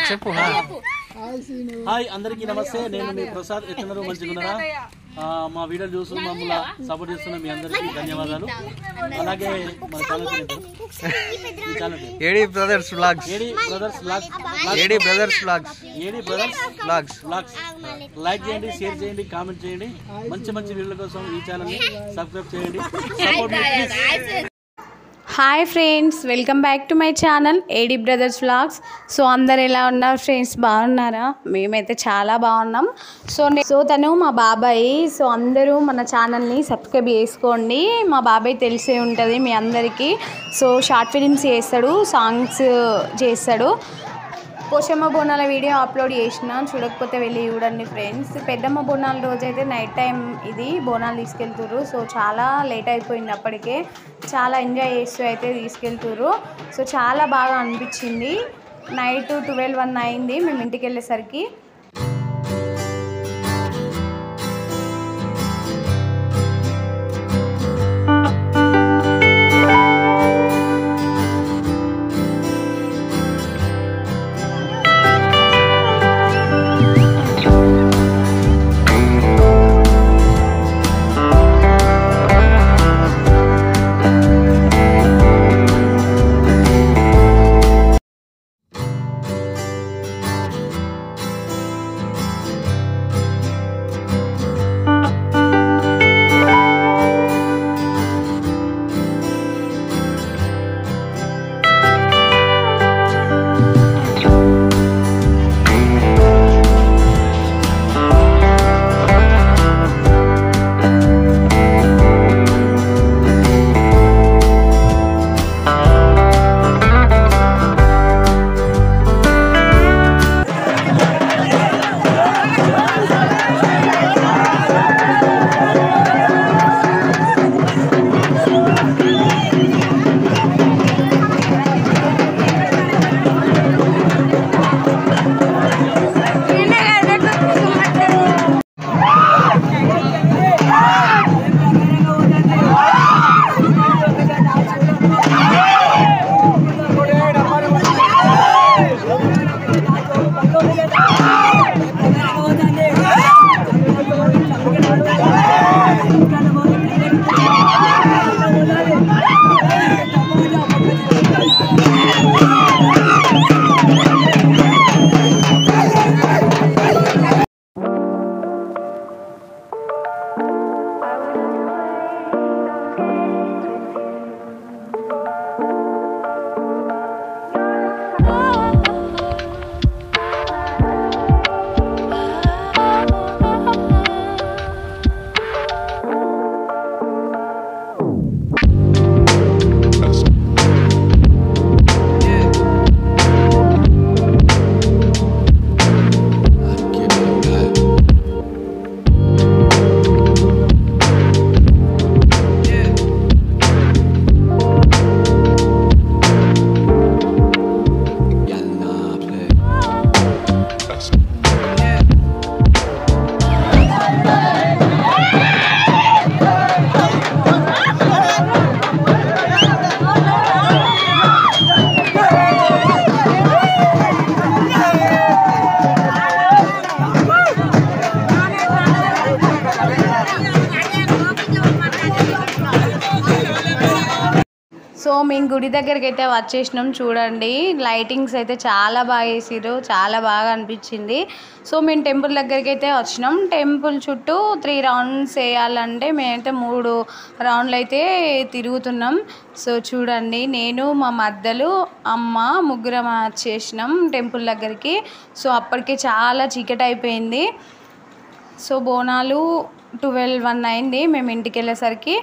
చెప్పు హాయ్ అందరికీ నమస్తే. నేను మీ ప్రసాద్. ఎట్లున్నారు? మంచిగున్నారా? మా వీడియోలు చూసి మమ్మల్ని సపోర్ట్ చేస్తున్న మీ అందరికీ ధన్యవాదాలు. అలాగే మన channel AD brothers vlogs like చేయండి, షేర్ చేయండి, కామెంట్ చేయండి. మంచి మంచి వీడియోల కోసం ఈ ఛానల్ ని సబ్స్క్రైబ్ చేయండి. Hi friends, welcome back to my channel AD brothers vlogs. So అందరు ఎలా ఉన్నారు ఫ్రెండ్స్? బాగున్నారా? మేమైతే చాలా బాగున్నాం. సో తను మా బాబాయ్. సో అందరూ మన ఛానల్ని సబ్స్క్రైబ్ చేసుకోండి. మా బాబాయ్ తెలిసే ఉంటుంది మీ అందరికీ. సో షార్ట్ ఫిలిమ్స్ చేస్తాడు, సాంగ్స్ చేస్తాడు. పోషమ్మ బోనాల వీడియో అప్లోడ్ చేసిన, చూడకపోతే వెళ్ళి చూడండి ఫ్రెండ్స్. పెద్దమ్మ బోనాల రోజైతే నైట్ టైం ఇది బోనాలు తీసుకెళ్తుర్రు. సో చాలా లేట్ అయిపోయింది, అప్పటికే చాలా ఎంజాయ్ చేస్తూ అయితే తీసుకెళ్తుర్రు. సో చాలా బాగా అనిపించింది. నైట్ 12-1 అయింది మేము ఇంటికి వెళ్ళేసరికి. సో మేము గుడి దగ్గరికి అయితే వచ్చేసినాం. చూడండి, లైటింగ్స్ అయితే చాలా బాగా వేసిర్రు, చాలా బాగా అనిపించింది. సో మేము టెంపుల్ దగ్గరికి అయితే వచ్చినాం. టెంపుల్ చుట్టూ 3 రౌండ్స్ వేయాలంటే మేమైతే 3 రౌండ్లు అయితే తిరుగుతున్నాం. సో చూడండి, నేను మా మద్దలు అమ్మ ముగ్గురం వచ్చేసినాం టెంపుల్ దగ్గరికి. సో అప్పటికే చాలా చీకటి అయిపోయింది. సో బోనాలు 12-1 అయింది మేము ఇంటికి వెళ్ళేసరికి.